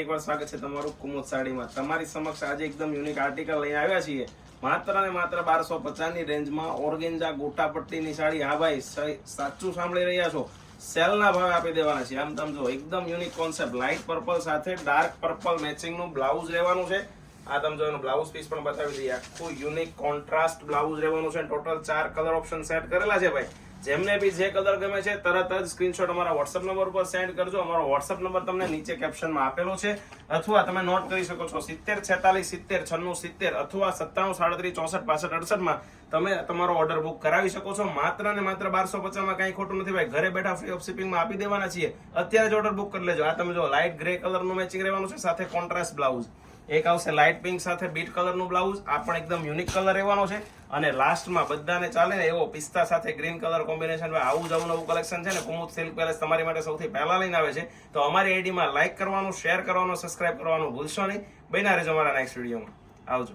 એકવાર સ્વાગત છે તમારું કુમુદ સાડીમાં. તમારી સમક્ષ આજે એકદમ યુનિક આર્ટિકલ લઈને આવ્યા છીએ. માત્ર ને માત્ર 1250 ની રેન્જમાં ઓર્ગેન્જા ગોટાપટ્ટીની સાડી. હા ભાઈ, સાચું સાંભળી રહ્યા છો, સેલના ભાવે આપી દેવાના છે. આમ તમે જો એકદમ યુનિક કોન્સેપ્ટ, લાઇટ પર્પલ સાથે ડાર્ક પર્પલ મેચિંગનું બ્લાઉઝ રહેવાનું છે. આ તમે જો એનું બ્લાઉઝ પીસ પણ બતાવી દઈએ. આખું યુનિક કોન્ટ્રાસ્ટ બ્લાઉઝ રહેવાનું છે. ટોટલ 4 કલર ઓપ્શન સેટ કરેલા છે ભાઈ. જેમને બી જે કલર ગમે છે તરત જ સ્ક્રીનશોટ અમારા વોટ્સઅપ નંબર પર સેન્ડ કરજો. અમારો વોટ્સઅપ નંબર તમને નીચે કેપ્શનમાં આપેલો છે, અથવા તમે નોટ કરી શકો છો 70 46 70 96 70 અથવા 97 37 64 65 68 માં તમે તમારો ઓર્ડર બુક કરાવી શકો છો. માત્ર ને માત્ર 1250 માં કઈ ખોટું નથી ભાઈ. ઘરે બેઠા ફ્રી ઓફ શિપિંગમાં આપી દેવાના છીએ. અત્યારે જ ઓર્ડર બુક કરી લેજો. આ તમે જો લાઇટ ગ્રે કલરનું મેચિંગ રહેવાનું છે, સાથે કોન્ટ્રાસ્ટ બ્લાઉઝ. એક આવશે લાઇટ પિંક સાથે બીટ કલરનું બ્લાઉઝ. આ પણ એકદમ યુનિક કલર રહેવાનો છે. અને લાસ્ટમાં બધાને ચાલે ને એવો પિસ્તા સાથે ગ્રીન કલર કોમ્બિનેશન. આવું જ નવું કલેક્શન છે ને કુમુદ સિલ્ક પેલેસ તમારી માટે સૌથી પહેલા લઈને આવે છે. તો અમારી આઈડીમાં લાઇક કરવાનું, શેર કરવાનું, સબસ્ક્રાઇબ કરવાનું ભૂલશો નહીં. બન્યા રહેજો અમારા નેક્સ્ટ વિડીયોમાં. આવજો.